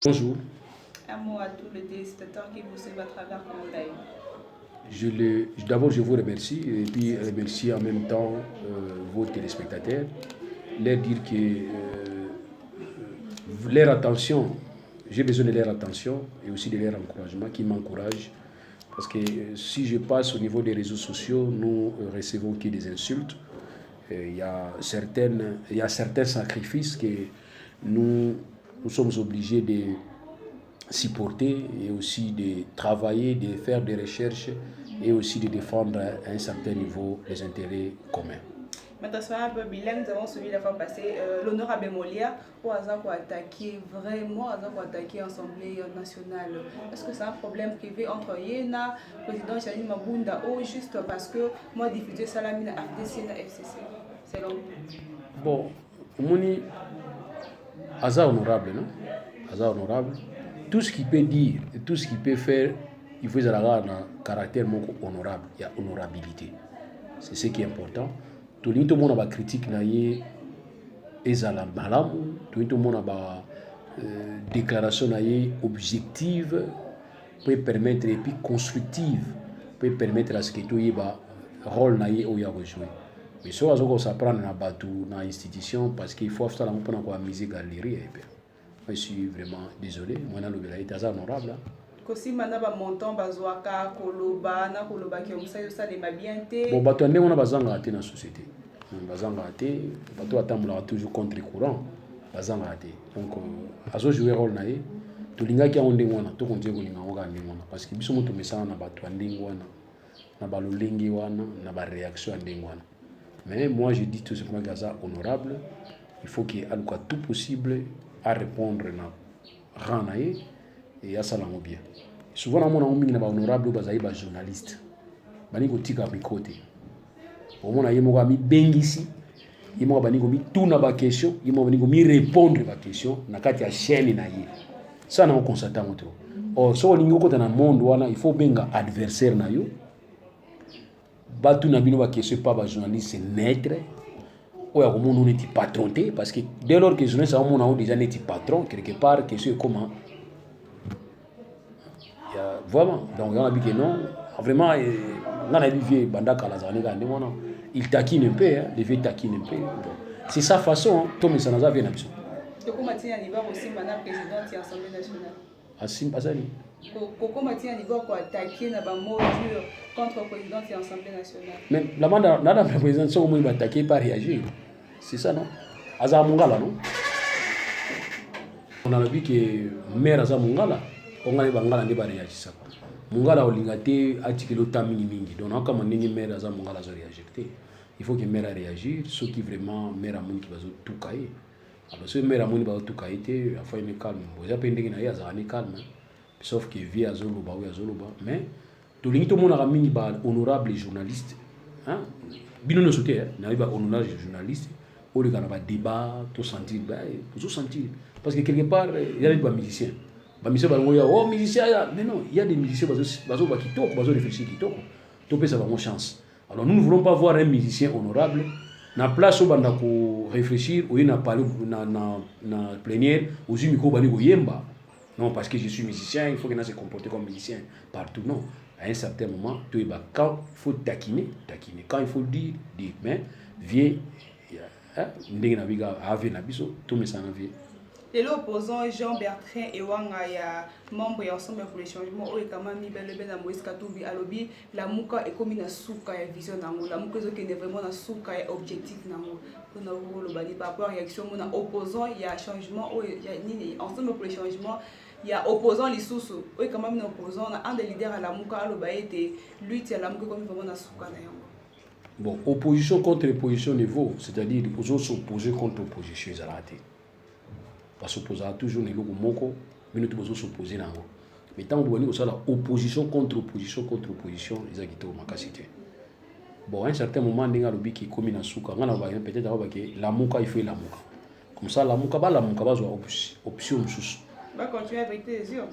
Bonjour, Un mot à tous les téléspectateurs qui vous suivent à travers Congo Live. d'abord je vous remercie et puis remercier en même temps vos téléspectateurs, leur dire que leur attention, j'ai besoin de leur attention et aussi de leur encouragement qui m'encourage parce que si je passe au niveau des réseaux sociaux, nous recevons que des insultes. Il y a certains sacrifices que nous, nous sommes obligés de supporter et aussi de travailler, de faire des recherches et aussi de défendre à un certain niveau les intérêts communs. Maintenant, soyons un peu bilingue, nous avons suivi la fois passée l'honorable Molia au hasard pour attaquer, vraiment au hasard pour attaquer l'Assemblée nationale. Est-ce que c'est un problème privé entre Yéna, président Chanine Mabunda, ou juste parce que moi, diffusé Salamina FDC et FCC? C'est long. Bon, Mouni, hasard honorable, non? Hasard honorable. Tout ce qu'il peut dire, tout ce qu'il peut faire, il faut avoir un caractère honorable. Il y a honorabilité. C'est ce qui est important. Tout le monde a critique naïe ezala malamu, tout le monde a déclaration naïe objective peut permettre et puis constructive peut permettre à ce que tout y ba rôle naïe ou y a rejoué. Mais ça on s'apprend na batu na institution parce qu'il faut faire la pour na musique galerie et puis je suis vraiment désolé moi na lobela est honorable. Kosi mana ba montant bazwaka koloba na koloba ke musayo sa les bien te. Bon bato ndenge on a bazanga te na société. Bazanga te bato atambola toujours contre courant bazanga te. Donc azo jouer rôle naïe tolingaki yango ndenge wana tokontie kolinga yango kaka ndenge wana parce que biso mo tomesana na bato ya ndenge wana na balolenge wana na baréaction ya ndenge wana. Mais moi je dis tout simplement que ça honorable, il faut qu'il y ait tout possible à répondre na rang na ye et à salango bien. Souvent na mona mingi na ba honorable bazali ba journaliste bani kotika mikote omona ye moko mi bengisi ye moko bani ko mi tuna ba question ye moko bani ko mi répondre ba question na kati ya chaîne na ye ça na constate moto or so lingo kota na monde wana il faut benga adversaire na yo batu na bino ba question pas ba journaliste neutre ou ya komona on est patron te parce que dès lors que journaliste a mona on déjà n'est patron quelque part question comment ya vraiment donc on a dit que non vraiment on a dit bandaka la zane ga ndemona il taquine un peu hein, les vieux taquine un peu c'est sa façon to mais ça n'a pas bien absent Koko Matina Niba aussi madame présidente de l'Assemblée nationale. Assim Azali. Koko Matina Niba ko attaquer na ba mot dur contre le président de l'Assemblée nationale. Mais la madame la présidente so mo attaquer pas réagir. C'est ça non? Aza mungala non? On a vu que maire aza mungala on a bangala ndi ba réagir ça. Mungala olingate atikelo tamini mingi. Donc kama ndenge maire aza mungala zo réagir. Il faut que maire réagir ceux qui vraiment maire amon qui va tout cailler. Alors ce maire amoni ba tout cailler afin une calme. Boza pendenge na ya za ni calme. Sauf que vie azoloba ou azoloba mais tolingi to mona mingi ba honorable journaliste hein bino no sote na ba honorable journaliste au lieu ba débat to sentir ba pour sentir parce que quelque part il y a des musiciens ba musiciens ba ngoya oh musicien mais non il y a des musiciens bazo ba kitoko bazo réfléchir kitoko to pesa ba chance alors nous ne voulons pas voir un musicien honorable na place où banda ko réfléchir ou na parler na plénière aux micro bani ko yemba. Non, parce que je suis musicien, il faut qu'il se comporte comme musicien partout. Non, à un certain moment, quand il faut taquiner. Quand il faut dire. Mais, viens, tout me s'en vient. Et l'opposant Jean-Bertrand Ewanga, membre et ensemble pour les changements, ou quand même Mibelebe na Moïse Katoubi alobi, la muka est comme une souka et vision nango, la muka est vraiment une souka et objectif nango. Pour nous le bani par rapport à réaction, mon opposant il y a changement, il y a ensemble pour les changements. Il y a opposant les sous oui quand même opposant un des leaders à la muka alobaïté lutte à la muka comme vraiment na souka na yango. Bon, opposition contre opposition niveau, c'est-à-dire aux autres s'opposer contre opposition ils raté. Parce que s'opposer toujours niveau moko, mais nous devons s'opposer là. Mais tant que vous avez la opposition contre opposition ils ont quitté au makasité. Bon, à un certain moment ndinga lobi qui comme na souka, ngana ba peut-être que la muka il faut la muka. Comme ça la muka ba option sous. Va continuer à vérité les urnes.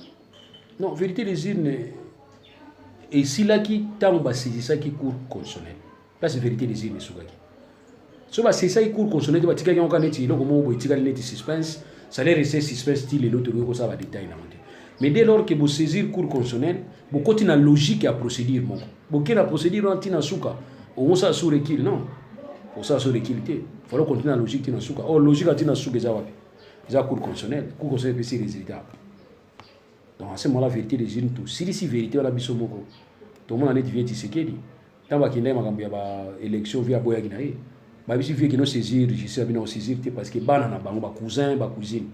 Non, vérité les urnes. Et si là qui tant bas c'est ça qui court constitutionnel. Là c'est vérité les urnes soukaki. c'est ça, il court constitutionnel, il va tirer un canet, il va tirer un suspense, ça les rester suspense, style et l'autre, ça va détailler. Mais dès lors que vous saisir le cours constitutionnel, vous continuez la logique et la procédure. Vous continuez la procédure en souka. On s'en sur requis, non. On s'en sur requis. Il faut continuer la logique en souka. Oh, logique en souka, c'est un cours constitutionnel. Le cours constitutionnel, c'est résultat. Donc, à ce moment-là, la vérité des jeunes, tout. Si c'est vérité, on a besoin de tout le monde en est vient Tshisekedi. Tant qu'il y a une élection via Boya Guinaï, si vous voulez saisir, je sais bien saisir parce que banana, cousin, cousine,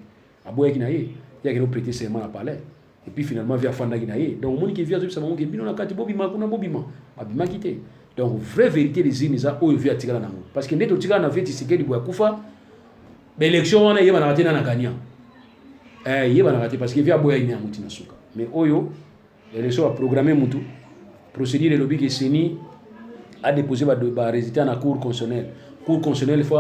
à Boya Guinaï, il y a qui prêter serment à palais. Et puis finalement, via Fanda Guinaï. Donc, le monde qui vient de ce moment, qui vient de la Bobima, Bobima quitté. Donc, vraie vérité des îles, c'est où il vient Tigana. Parce que net Tigana avait Tshisekedi Boya Koufa, l'élection, on a eu un gagnant. Il y a un parce que via Boya Guinaï, mais Oyo, l'élection a programmé Moutou. Procédure de lobby qui Seni a déposé le résultat dans la Cour constitutionnelle. Cour constitutionnelle, il faut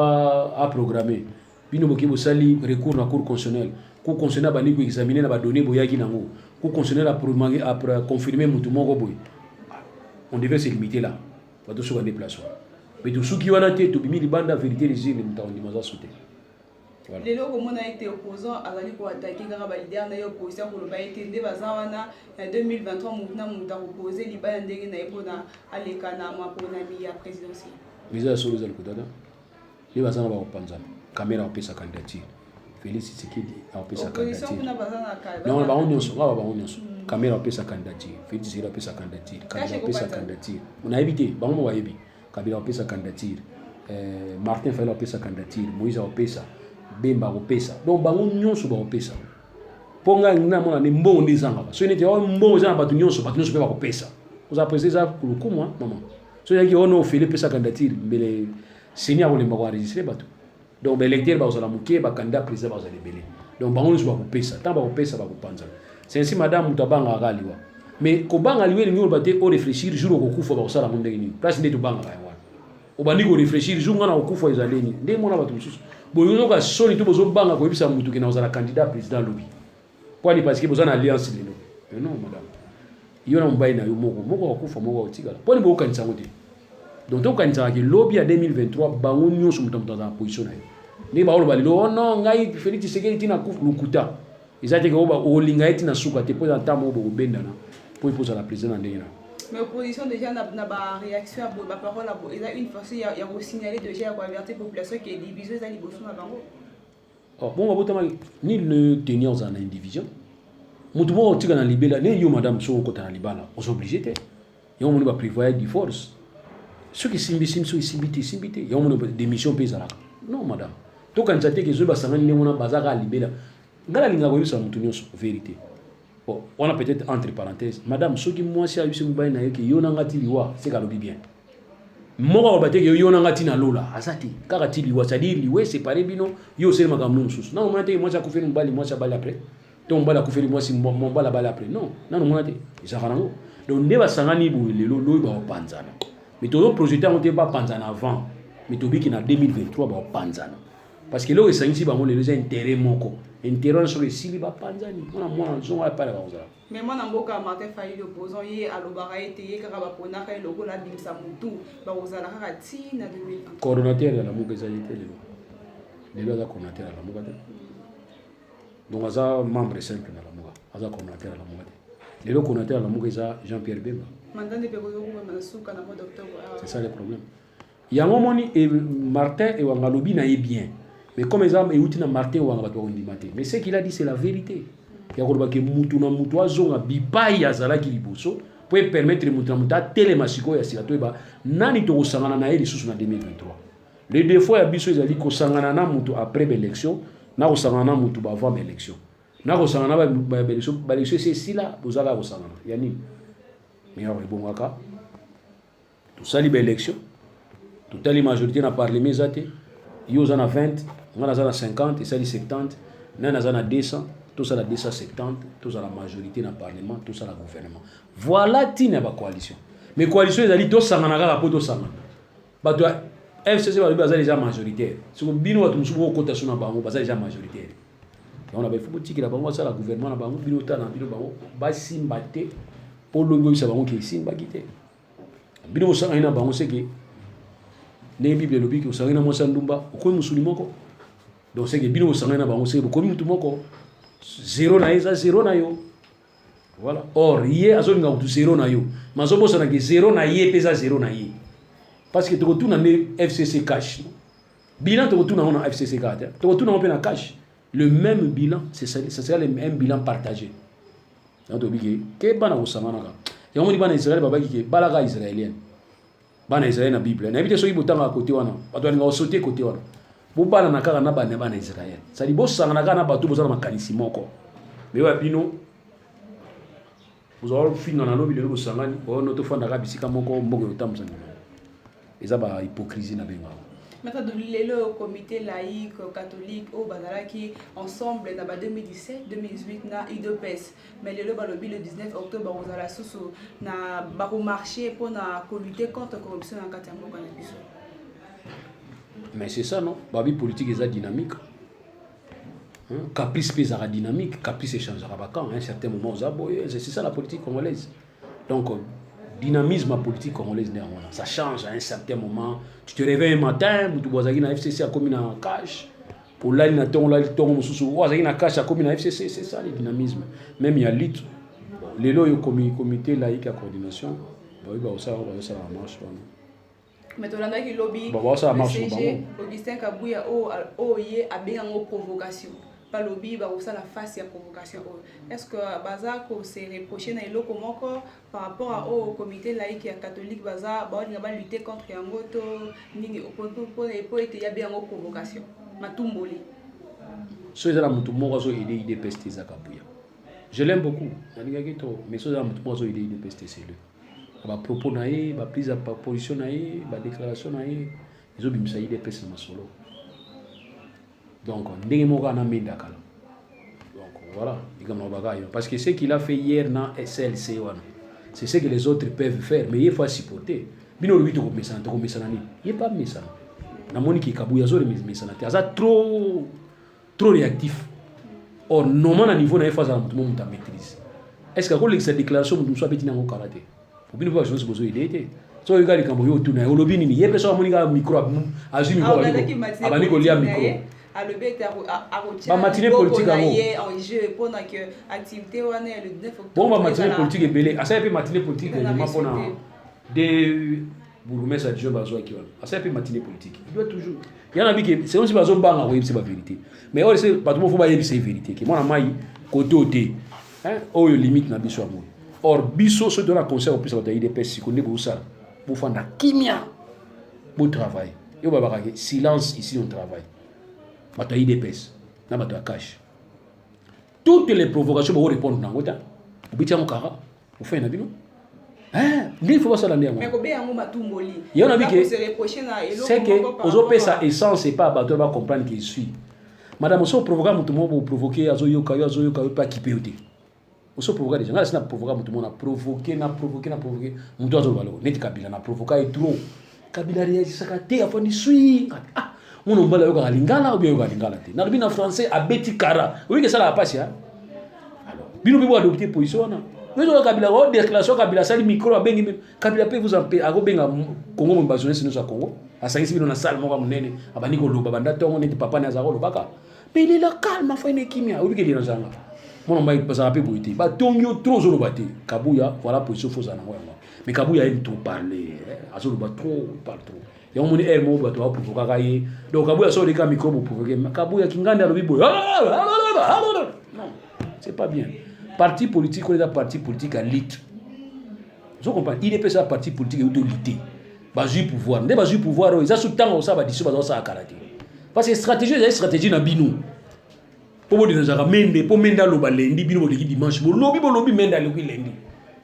programmer. Puis nous avons sali recours dans la Cour constitutionnelle. Cour constitutionnelle a examiné la données boyaki nango. Cour constitutionnelle a confirmé Moutou Mongo boy. On devait se limiter là. Pas de se déplacer. Mais tout ce qui va dans tout bimi libanda vérité les îles nous avons dit sauter. Les lois comment a été opposant à la pour attaquer car valider na opposition pour le baïté de bazawana 2023 mouvement mouta opposé liba ndenge na epona alekana ma pona bi ya présidentielle. Visa sur les alcoudada. Les bazana ba opanza. Caméra opesa candidature. Félix Tshisekedi a opesa candidature. Non, ba on nyonso, ba on nyonso. Caméra opesa candidature. Félix Tshisekedi opesa candidature. Caméra opesa candidature. On a évité, ba on wa yebi. Kabila opesa candidature. Martin Fayulu opesa candidature. Moïse opesa. Bemba opesa. Donc bango nyonso ba opesa. Ponga ngina mona ne mbongo ndizanga. So nete o mbongo za batu nyonso pe ba opesa. Oza président pour le coup moi maman. So yaki ono ofele pesa candidature mbele senia ko lemba ko enregistrer batu. Donc l'électeur ba ozala muke ba candidat président ba ozala belé. Donc bango nyonso ba opesa. Tant ba opesa ba kopanza. C'est ainsi madame mutabanga akaliwa. Mais ko banga liwe ni olbate o réfléchir jour ko kufa ba osala mondenge ni. Place ndeto banga ya wana. Obandi ko réfléchir jour ngana ko kufa ezaleni. Nde mona batu mususu. Boyono ka soni to bozo banga ko ebisa mutu ke na ozala candidat président lobby. Pourquoi parce que bozo na alliance lelo. Non madame. Yona mbayi na yo moko akufa moko otigala. Poni bo kanisa ngote. Donc to kanisa ke lobby ya 2023 bango nyonso mutu dans position na yo. Ni ba olo balilo oh non ngai Félix Tshisekedi tina kufa lukuta. Ezate ke oba olinga eti na suka te po na tamo bo benda na po ipoza la président ndenge na. Mais l'opposition déjà n'a pas réaction à la parole à il a une fois il y a signalé déjà à avertir la population qui est divisée dans les bossons à bango. Oh bon ni le tenir en indivision. Mutu mo tika na libela ne yo madame so ko ta libala. On s'obligé te. Yo mo ba prévoir du force. Ceux qui simbiti. Yo mo démission pesa. Non madame. To kan tsate ke zo ba sangani ne mo na bazaka libela. Ngala linga ko yusa mutu nyonso vérité. Bon, on a peut-être entre parenthèses, madame, ce qui moi si a eu ce mobile na yeke yo nangati liwa, c'est kalobi bien. Moko ba te yo nangati na lola, azati. Kaka ti liwa, c'est-à-dire liwe séparé bino, yo c'est makamno mususu. Non, moi te moi ça ko faire mbali, moi ça balle après. Ton mbala ko faire moi si mon bala balle après. Non, non moi te. Isa karango. Donc ndeba sangani bo lelo lo ba panzana. Mais todo projeter on te ba panzana avant. Mais to biki na 2023 ba panzana. Parce que là, il s'agit de intérêt moko. Intérêt sur le sili ba panzani. On a moins de gens à parler avec ça. Mais moi, dans le cas Martin Fayulu opposant hier à l'obara été car pour na le logo la bimsa mutu ba ozala kati na 2020. Coordonnateur de la muka zalité le logo coordonnateur de la muka. Donc ça membre simple de la muka. Ça coordonnateur de la muka. Le logo coordonnateur de la muka c'est Jean-Pierre Bemba. Maintenant des pégozo ko masuka na docteur. C'est ça le problème. Il y a un moment et Martin et Wangalobi n'a bien. Mais comme exemple, il y a Martin ou mais ce qu'il a dit, c'est la vérité. Il y a que mutu na mutu azonga bipai azala ki liboso pour permettre mutu na mutu télémasiko ya sikato ba nani to sangana na eli susu na 2023. Le défaut ya biso ezali ko sangana na mutu après l'élection, na ko sangana na mutu ba avant l'élection. Na ko sangana ba élection c'est si là bozala ko sangana. Yani mais ya rebongaka. Tout ça libre élection. Toute la majorité na parlement zate. Yo zana 20, on a 50 et ça dit 70, on a 200, tout ça la 270, tout ça la majorité dans le parlement, tout ça le gouvernement. Voilà tine ba coalition. Mais coalition ils dit to sangana ka poto sangana. Ba to FCC ba déjà majoritaire. Si bino watu musubo kota suna bango ba déjà majoritaire. On a ba faut tiki la bango ça la gouvernement na bango bino ta na bino bango ba simbate pour le go ça bango ki simba kité. Bino sangana bango c'est que ndenge bible elobi ke osangani na mwasi ya ndumba okomi mosuni moko. Donc c'est que bino osangani na bango seke bokomi mutu moko zéro na ye eza zéro na yo. Voilà. Or ye azolinga kutu zéro na yo mais azobosana ke zéro na ye mpe eza zéro na ye parce que tokotuna nde FCC cash bilan tokotuna ngo na FCC kate tokotuna ngo mpe na cash le même bilan ça sera un bilan partagé. Donc tobi ke bana kosangana ka yango ni bana Israël babaki ke balaka israélien bana Israël na Bible na bité soki botanga côté wana bato balinga sauter côté wana bobala na kaka na bana Israël ça dit bosangana kaka na bato bozala makanisi moko mais wa bino vous avez fini dans l'eau, vous savez, on a tout fait dans la bisika moko moko yotam ça. Et ça va hypocrisie na benga. Maintenant le comité laïque catholique au Bazara qui ensemble dans 2017 2018 na UDPS mais le balobi le 19 octobre aux ala soso na ba marché pour na lutter contre la corruption en Katambo kana biso. Mais c'est ça non, babi politique est dynamique. Caprice pèsera dynamique, caprice échangera vacant à un certain moment c'est ça la politique congolaise. Donc dynamisme politique congolaise ça change à un certain moment. Tu te réveilles un matin, tu vois na FCC a commis en cash pour là il na ton mususu wa na cash a commis na FCC, c'est ça le dynamisme. Même il y a lit les lois comité laïque à coordination, bah ça marche pas. Mais tu as dit lobby Augustin Kabouya oye a bien en provocation. Pas lobby ba ça la face ya provocation. Est-ce que baza ko se reprocher na eloko moko par rapport au comité laïque et catholique baza ba on va lutter contre yangoto nini pour être ya bien en provocation. Matumboli. So ezala mutu moko zo idée peste za Kabouya. Je l'aime beaucoup. Mais so ezala mutu moko zo idée peste c'est lui. Ba propos na ye, ba prise à position na ye, ba déclaration na ye, ils ont bimisa idée peste na solo. Donc, voilà, parce que ce qu'il a fait hier dans SLC, c'est ce que les autres peuvent faire, mais il faut supporter. Il n'est pas méchant. Trop réactif. Or, normalement, à niveau de la maîtrise. Est-ce que cette déclaration nous soit pétinée en karaté? Pour bien voir, je pense que vous avez idée. So you got to come here to now. Olobi ni ye person monika micro azumi ko abani ko lia micro. A le bet ba matinée politique en jeu pour que activité wana le 9 octobre. Bon ba matinée politique belé. Asa pe matinée politique de pona de bourgmestre adjoint bazo ki wana. Asa pe matinée politique. Il doit toujours. Il y en a qui c'est aussi bazo banga oui c'est pas vérité. Mais or c'est pas tout faut ba yebi c'est vérité que moi na mai côté hein o limite na biso amour. Or biso se donne conseil au plus de IDPS si connaît pour ça. Pour faire la kimia, pour travailler. Et on va voir silence ici on travaille. Bataille IDPS, na bataille cash. Toutes les provocations vont répondre dans l'autre. Vous bitia mon cara, vous faites un abino. Hein? Il faut pas ça l'année. Mais combien on m'a tout molli. Il y en a qui c'est que aux opé sa essence c'est pas bateau va comprendre qu'il suit. Madame, on se provoque tout le monde pour provoquer azoyo kayo pas qui peut. On se provoque des gens. Là, c'est na provoquer tout le monde, na provoquer. Mutu azo balo. Neti Kabila na provoquer trop. Kabila réagit ça kate afin de suivre. Ah, mon on bala yoka lingala ou bien yoka lingala te. Na bina français a beti kara. Oui que ça la passe ya. Alors, bino bibo adopter position na. Mais on Kabila o déclaration Kabila sali micro abengi Kabila peut vous en payer ago benga Congo mbazone sino sa Congo. Asangisi bino na salle moko munene abani ko loba banda tongo neti papa na zako lobaka. Mais il est là calme afin de kimia. Oui que il est dans zanga. Mon on va passer à peu près. Bah tongyo trop zolo bate. Kabouya voilà position fausse na ngwa. Mais Kabouya aime trop parler. Azolo ba trop, il parle trop. Et on moni elmo ba to provoquer kaye. Donc Kabouya sort les micro pour provoquer. Kabouya kinganda lobi boy. Non, c'est pas bien. Parti politique on est un parti politique à lit. Vous comprenez? Il est pas ça parti politique et autorité. Bazu pouvoir. Ndé bazu pouvoir ils a sous temps ça ba diso ba ça karaté. Parce que stratégie na binu. Pour dire ça mende pour menda lo balendi bino boleki dimanche bo lobi menda le lundi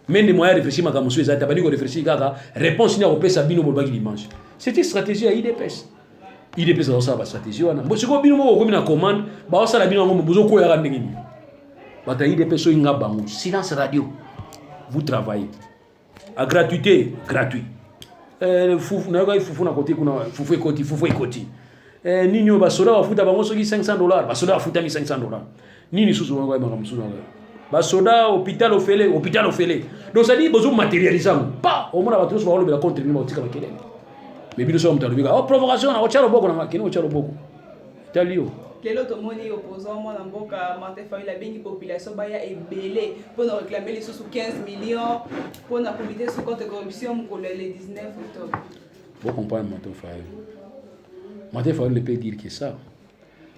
mende moya réfléchir makamusu ezata bani ko réfléchir kaka réponse ni opesa bino bolaki dimanche c'est une stratégie à IDPS dans ça ba stratégie wana bo siko bino mo komi na commande ba osala bino ngo bozo ko ya ndenge ni bata IDPS so inga bango silence radio vous travaillez à gratuité gratuit fufu na na côté kuna fufu ekoti nini basoda bafuta bango soki $500 basoda bafuta $500 nini susu bango ba msusu basoda hôpital ofele donc ça dit besoin matérialiser pas au moins bato so ba lobela contre ni batika bakelele mais bino so mutalo bika oh provocation na ochalo boko na kino ochalo boko talio lelo tomoni opposant mwana mboka Martin Fayulu abengi population baya ebele mpona réclamer lisusu 15 millions mpona comité sur contre corruption mokolo le 19 octobre. Vous comprenez Martin Fayulu. Martin Fayulu ne peut dire que ça.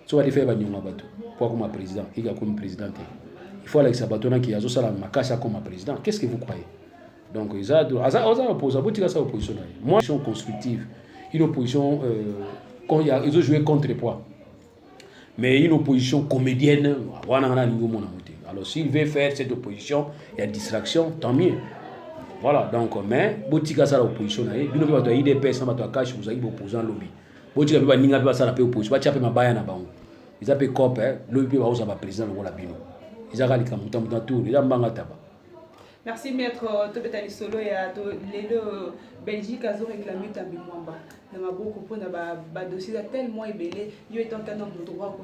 So va faire banyonga bato pour comme président, il a comme président. Il faut aller sabatona qui a zo sala makasa comme président. Qu'est-ce que vous croyez? Donc ils ont opposition. Moi je suis constructive, une opposition quand ils ont joué contre poids. Mais une opposition comédienne, alors s'il veut faire cette opposition, il y a distraction, tant mieux. Voilà, donc, mais, Botika ça l'opposition, il y a des IDP, ça va te cacher, vous avez opposant lobby. Botika va ninga va ça la opposition, va tirer ma baille na bango. Ils appellent COP, lobby va aussi président le bino. Ils ont dit que mutamta tour, ils ont banga taba. Merci maître Tobetali Solo et à les Belgique a réclamé Tambi Mwamba. Dans ma beaucoup pour na dossier tellement ébélé, il y a un nombre de droits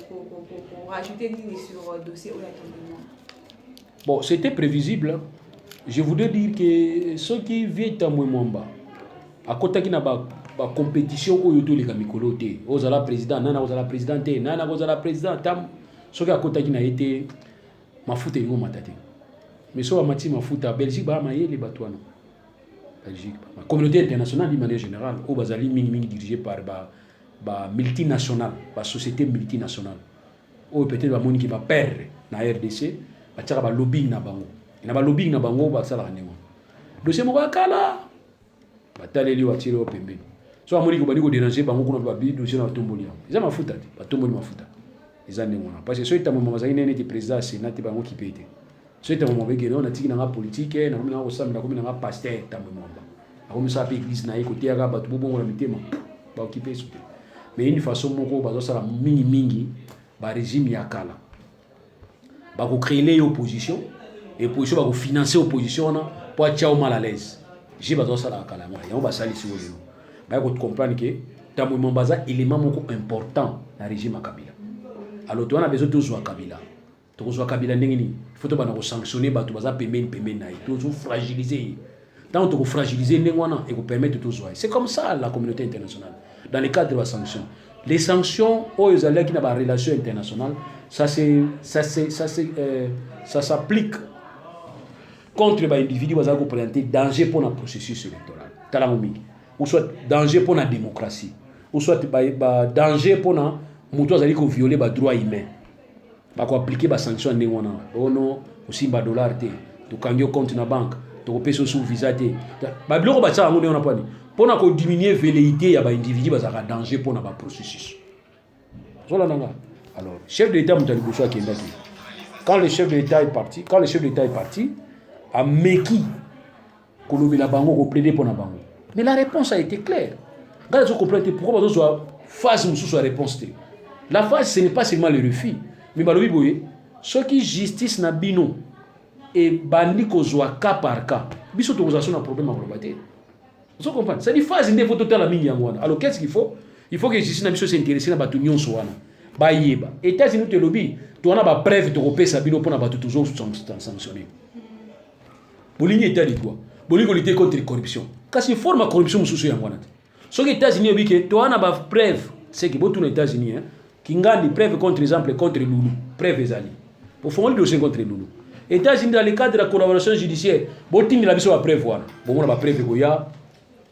pour rajouter ni sur dossier ou la Tambi. Bon, c'était prévisible. Je voudrais dire que ceux qui viennent Tambi Mwamba, à côté qui n'a pas compétition où il y a mikolo te, ozala président, nana ozala président te, nana ozala président tam, ceux qui à côté qui n'a été ma foute et matate. Mais so amati mafuta Belgique ba maye les batouana Belgique la communauté internationale de manière générale au bazali mingi dirigé par ba multinationale ba société multinationale ou peut-être ba moni qui va perdre na RDC ba tchaka ba lobbying na bango ba sala kanengo dossier mo kala ba taleli wa tiro pembe so amoni ko bani ko déranger bango kuna ba bi dossier na tomboli ils a mafuta ba tomboli mafuta ils a nengo parce que so itamu mamazali nene ti président sénat bango qui pété. C'est un moment où on a dit que la politique, on a dit que la pasteur, on a dit que l'église n'a écouté, on a dit que mais une façon, on a dit que le régime yakala. On va créer l'opposition, et l'opposition va financer l'opposition pour être mal à l'aise. Je vais dire que on va salir sur le on va comprendre que c'est un élément important dans le régime à Kabila. Alors, on a besoin de jouer à Kabila. Il faut sanctionner les gens, fragiliser. Tant que fragiliser les gens et permettre de jouer. C'est comme ça la communauté internationale. Dans le cadre de la sanction. Les sanctions, aux alliés qui n'ont pas de relation internationale, ça s'applique contre les individus qui ont présenté danger pour le processus électoral. Ou soit danger pour la démocratie. Ou soit danger pour violer les droits humains. Bako appliquer ba sanction ndenge wana ono osimba dollar te to kangyo compte na banque to kopesa sous visa te ba biloko ba tsa ngo ndenge wana pani pona ko diminuer velléité ya ba individu ba za danger pona ba processus zola nanga. Alors chef de l'état mutali boso akenda ki quand le chef de l'état est parti a meki kolobela bango ko plaider pona bango, mais la réponse a été claire. Quand ils ont compris pourquoi bazo soit phase mususu la réponse te, la phase ce n'est pas seulement le refus. Mais balobi boye ceux qui justice na bino et bandi kozwa cas par cas biso tozation na problème à globalité. Vous comprenez? C'est une phase inde faut total mingi yangwana. Alors qu'est-ce qu'il faut? Il faut que justice na biso s'intéresser na batu nyonso wana ba yeba États-Unis te lobby to na ba preuve to kopesa bino pona batu toujours sanctionner bolingi état de droit bolingi lutter contre la corruption kasi forme corruption mususu yangwana. Ceux qui États-Unis obi ke to na ba preuve c'est que botu na États-Unis Kingandi preuve contre exemple contre Loulou, preuve ezali. Pour faire le dossier contre Loulou. États-Unis dans le cadre de la collaboration judiciaire, botini la biso ba preuve wana. Bon ba preuve goya,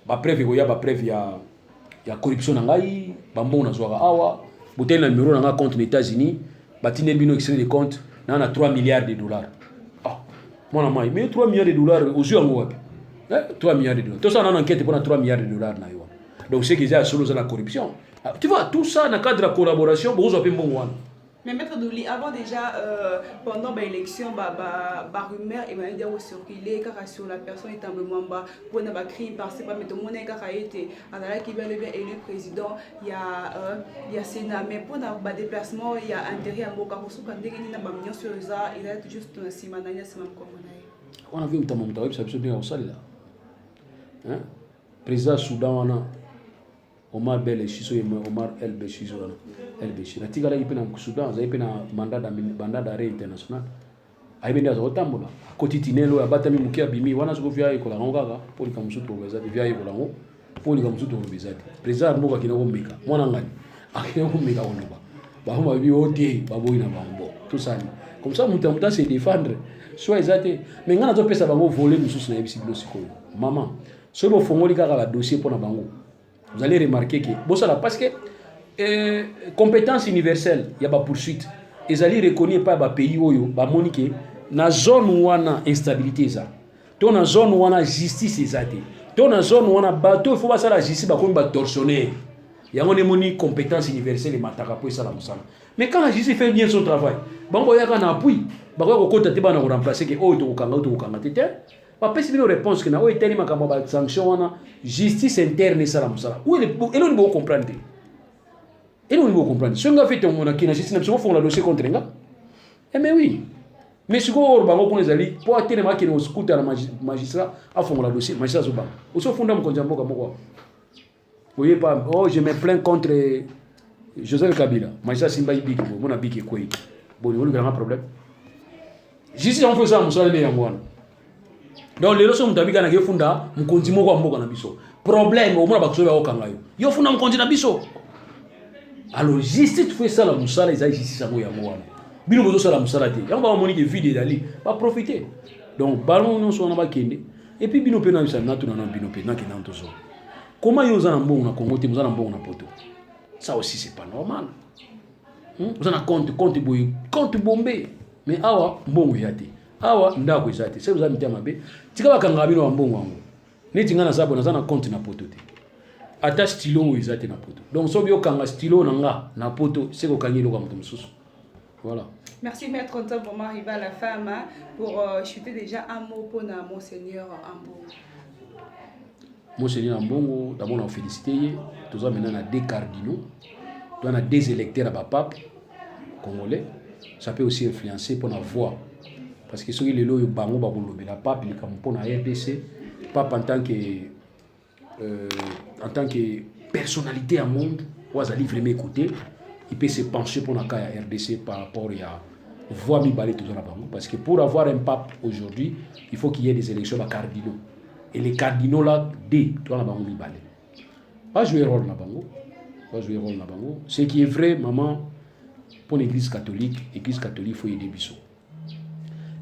ba preuve ya corruption na ngai, ba mbona zwaka awa, botel na numéro na nga compte aux États-Unis, batine bino extrait de compte na 3 milliards de dollars. Ah, mona mai, mais 3 milliards de dollars aux yeux en wapi. 3 milliards de dollars. Tout ça on a enquête pour 3 milliards de dollars na yo. Donc c'est qu'ils a solo dans la corruption. Tu vois, tout ça dans le cadre de la collaboration, vous avez bon one. Mais Maître Douli, avant déjà, pendant l'élection, rumeur et dire circuler car sur la personne est en Mwamba pour ne pas crier parce que pas mais tout le monde a été à qui va bien élu président, il y a Sénat, mais pour un déplacement, il y a intérêt à Moka pour ce qu'on dit qu'il n'a pas mis sur ça, il est juste un simanania c'est même comme on a vu un temps ça peut bien au salle là. Hein? Président Soudan on a Omar Bel Chiso et Omar El Béchiso El Béchi. La tigala ipena Soudan, za ipena mandat d'arrêt international. Aibenda za otambola. Koti tinelo ya batami mukia bimi wana soko vya ikola ngaka pour kamusu to za vya ikola ngo. po li kamsuto lo bezati président mboka kina ko meka mwana ngani akina ko meka oloba ba ma bi oté ba boyina bango tout ça comme ça muta se défendre soit ezate mais ngana to pesa bango voler mususu na yebisi bilo sikoyo maman so bo fongoli kaka la dossier pour na bango vous allez remarquer que bon ça là parce que compétence universelle ya ba poursuite ezali reconnu par ba pays oyo ba monique na zone wana instabilité eza to na zone wana justice ezate to na zone wana bato il faut pas ça la justice ba comme ba tortionnaire yango ne moni compétence universelle et mataka pour ça la musala mais quand la justice fait bien son travail bango yaka na appui bako ko kota te bana ko remplacer que o to kanga tete ba pesi bino réponse que na o eteli makamba ba sanction wana justice interne ça la musala ou ele ni bo comprendre ele ni bo comprendre so nga fait on a qui na justice na so font la dossier contre nga mais oui mais si ko bango ko ezali po atene ma kene oskuta na magistrat a font la dossier magistrat zo ba o so funda mo konja mboka moko voyez pas oh je me plains contre Joseph Kabila magistrat simba ibiki bo mona biki kwei bon il y a un problème justice on fait ça musala le yango wana donc les leçons mutabika na gefunda mkonzi moko mboka na biso problème au mona bakusoba okanga yo funda mkonzi na biso alors justice fait ça la musala ils a justice yango yango wana bino bozo sala musala te yango ba moni que vide dali va profiter donc ballon non so na bakende et puis bino pe na bisa na tuna na bino pe na ki na ntozo comment yo za na mbongo na Congo te muzana mbongo na poto ça aussi c'est pas normal vous en a compte boy compte bombé mais awa mbongo yate awa ndako ezate c'est vous avez mis mabe tika bakanga bino wa mbongo wango neti ngana sabo na zana compte na poto te ata stylo ezate na poto donc so bio kanga stylo nanga na poto c'est ko kangilo ka mutu mususu voilà. Merci maître, on va vraiment arriver à la fin pour chuter déjà un mot pour Monseigneur Ambongo. Monseigneur Ambongo, d'abord on félicite, tous ça maintenant on a des cardinaux, on a des électeurs à la pape congolais, ça peut aussi influencer pour la voix. Parce que ceux qui le bango ba la pape il comme pour la RDC, pape en tant que personnalité à monde, on va vraiment écouter. Il peut se pencher pour la RDC par rapport à voix mi balé toujours là-bas. Parce que pour avoir un pape aujourd'hui, il faut qu'il y ait des élections à cardinaux. Et les cardinaux là, toi là-bas, mi balé. Pas jouer rôle là-bas. Pas jouer rôle là-bas. Ce qui est vrai, maman, pour l'église catholique, il faut aider Bissot.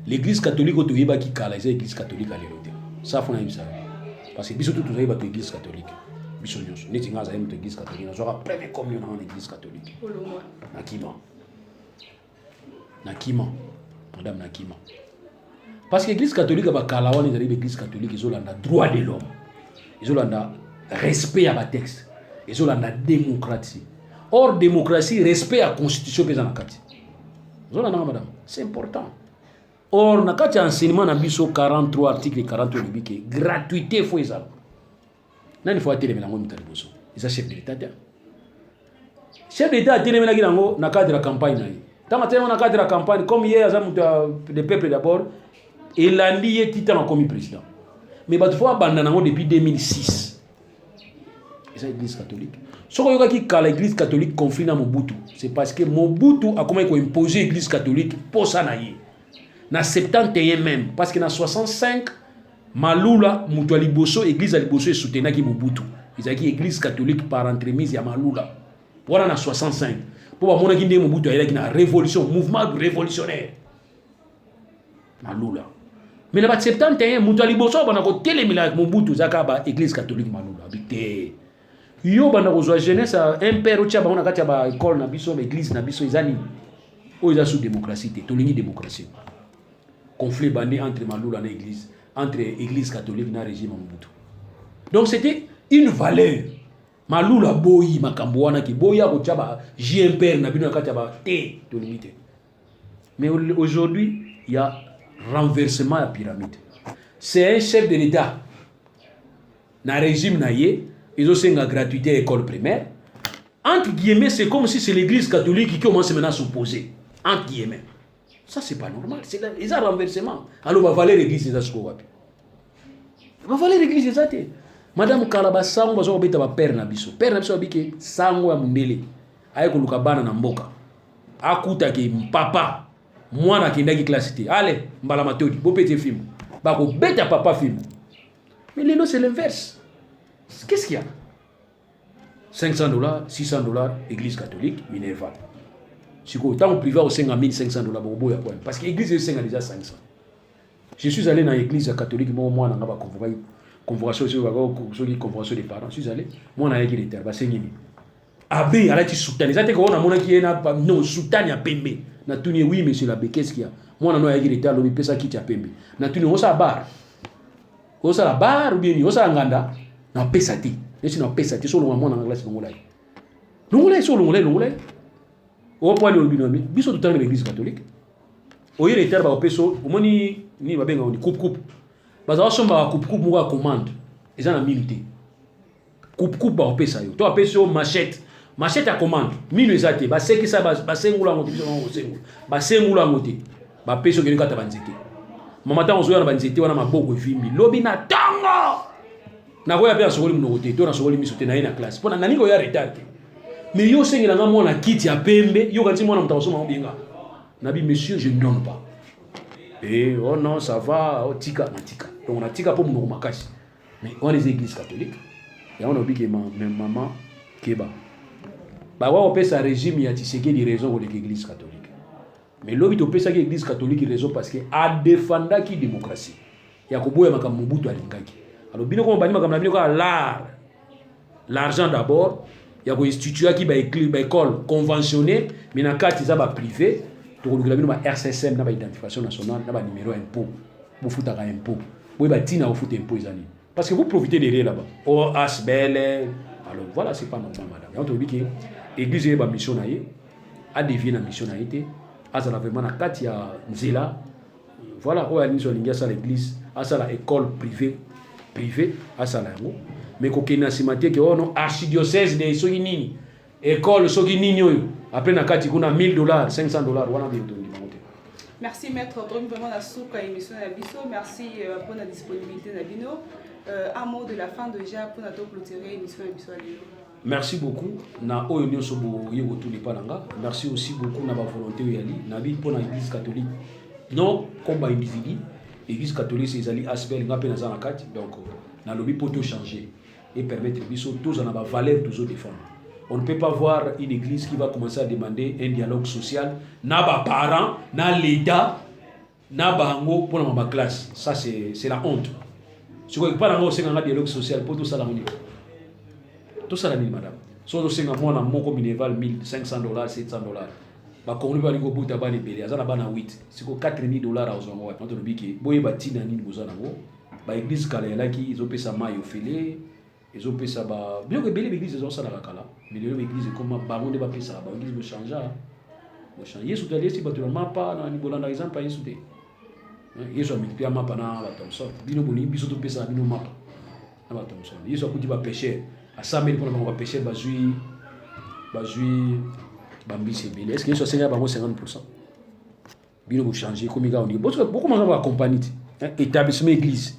L'église catholique, au Toyeba qui cala, c'est l'église catholique à l'éroté. Ça, il faut savoir. Parce que Bissot, tout ça, il va être l'église catholique. L'église catholique, on aura premier communion dans l'église catholique. Nakima. Madame Nakima. Parce que l'église catholique, l'église catholique, ils ont le droit de l'homme. Ils ont le respect à la texte. Ils ont la démocratie. Or, démocratie, respect à la constitution. Ils ont la madame. C'est important. Or, dans le enseignement, il y a 43 articles et 48 gratuité, il faut les avoir. Il faut atteindre la moitié de l'État. C'est chef de l'État. Chef de l'État a atteindre la cadre de la campagne. Tant que dans le cadre de la campagne, comme hier, le peuple d'abord, il a lié Titan comme président. Mais il faut abandonner depuis 2006. C'est l'église catholique. Ce qui a l'église catholique conflit dans Mobutu, c'est parce que Mobutu a imposé l'église catholique pour ça. Dans 71 même, parce que dans 65, Malula, Mutuali Bosso, l'église à Liboso et soutenait Mobutu. Ils ont dit l'église catholique par entremise, il y a Malula. Voilà dans 65. Pour voir mon église Mobutu, il y a une révolution, mouvement révolutionnaire. Malula. Mais là, 71, Mutuali Bosso, on a côté les milagres Mobutu, Zakaba, l'église catholique Malula. Yo, on a besoin de jeunesse, un père, on a une école, l'église, ils ont sous démocratie, tout le démocratie. Conflit bandé entre Malula et l'église. Entre l'église catholique et le régime Mobutu. Donc c'était une valeur. Malula boyi makambouana ki boya ko tchaba JMPR na bino kataba té to limité. Mais aujourd'hui, il y a renversement à la pyramide. C'est un chef de l'État. Dans le régime naïe, ils ont une gratuité à l'école primaire. Entre guillemets, c'est comme si c'est l'église catholique qui commence maintenant à s'opposer. Entre guillemets. Ça, c'est pas normal. C'est un renversement. Alors, on va valer l'église des Ascowapi. On va valer l'église des Athées. Madame Kalaba Sango, on va bêter ma père Nabiso. Père Nabiso a dit que Sango a mundele. Aïe, qu'on a bana Namboka. Akuta ki papa. Moi, na kindaki classité. Allez, mbala matodi. Beau petit film. Bako bêter papa film. Mais les c'est l'inverse. Qu'est-ce qu'il y a? 500 $, 600 $, église catholique, Minerval. Si vous avez privé au 500 $, parce que l'église est déjà 500. Je suis allé dans l'église catholique, moi, on a convocation des parents. Je suis allé, moi, on a écrit les terres, c'est fini. Abbé, il a dit soutane. Ça, c'est qu'on a mon qui est non, soutane à Pembe. Na tuni, oui, monsieur l'abbé, qu'est-ce qu'il y a? Moi, on a écrit les terres, l'homme, il ça qui à Pembe. Na tuni, on s'en bar. On s'en la bar, ou bien, on s'en nganda. Na pesati. Et si na pesati, sur le moment, on a glace, on l'a. L'ongolais, sur l'ongolais. Au point de l'obinomi, biso tout le temps de l'église catholique. Au lieu de terre, au peso, au moins, ni va bien, on dit coupe. Parce que on va coupe, moi, commande. Ils ont la milité. Coupe, au peso. Toi, peso, machette à commande. Mille exacté. Bah, c'est que ça, bah, c'est un moulin, bah, c'est un moulin, bah, peso, qui est le cas de banzete. Maman, on se voit dans banzete, on a ma bogue, vimbi. Lobby na tango! Na voya bien sur le côté, toi, na sur le misoté, na classe. Pour na nigo ya retard. Mais yo sengi na moi na kiti ya pembe, yo kanti moi na mtaso ma obinga. Nabi monsieur, je ne donne pas. Et oh non, ça va, oh tika, na tika. Donc on a tika pour mon makashi. Mais on les églises catholiques. Et on a oublié que maman Keba. Bah ouais, on peut ça régime ya tiseke des raisons pour l'église catholique. Mais l'obit on peut ça l'église catholique raison parce que a défenda qui démocratie. Ya koboya makambo Mobutu alingaki. Alors bino ko bani makambo bino ko l'argent d'abord. Il y a un institut qui est une école conventionnée, mais dans le cas de privé, il y a un RCSM, une identification nationale, un numéro d'impôt. Vous foutez un impôt. Vous foutez un impôt. Parce que vous profitez des là-bas. Oh, HBL. Alors voilà, ce n'est pas normal, madame. Et on te dit que l'église est une mission, a dévié la mission. A vraiment la carte, il y a Nzela. Voilà, où il y a l'église, à l'école privée, à ça là. Mais quand on a simaté que on archidiocèse de soki nini école soki nini après na kati kuna $1000 $500 wana bi tondi monter. Merci maître Tom vraiment la souka émission na biso merci pour la disponibilité na bino un mot de la fin déjà pour na to clôturer émission na biso lelo. Merci beaucoup na oyo nyonso bo yebo tout les palanga merci aussi beaucoup na ba volonté yali na bi pour na église catholique non combat individu église catholique c'est ali asbel ngapé na zana kati donc na lobby pour tout changer et permettre tous en avoir valeur toujours défendre. On ne peut pas voir une église qui va commencer à demander un dialogue social na ba parents, na l'État, na bango pour ma classe. Ça c'est la honte. Si vous pas un dialogue social pour tout ça la tout ça la madame. So do senga moi na moko minéval $1,500 $700. Ba kongo ba liko buta ba ni belé azana ba na 8. Siko $4,000 à ozongo. On te biki boye ba tina nini bozana ngo. Ba église kala yaki izopesa mayo fele. Ils ont fait ça. Bien que belle église, ils ont ça dans la cala. Mais l'église, comme baron de papier, ça, l'église me change. Me change. Yesu d'aller si tu n'as pas, na ni bolanda exemple pas Yesu de. Yesu a mis pied à ma pana la Thomson. Bino boni, biso to pesa bino mapa. Na la Thomson. Yesu a coûté ba péché. À 100 000 pour ba péché bazui bambi c'est belle. Est-ce que Yesu a signé ba 50%? Bino vous changer comme gars on dit. Beaucoup moins va accompagner. Établissement église.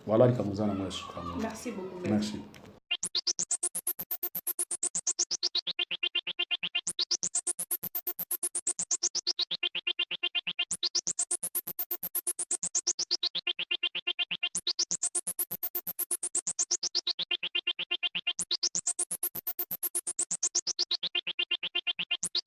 Voilà les Camerounais. Merci beaucoup. Merci.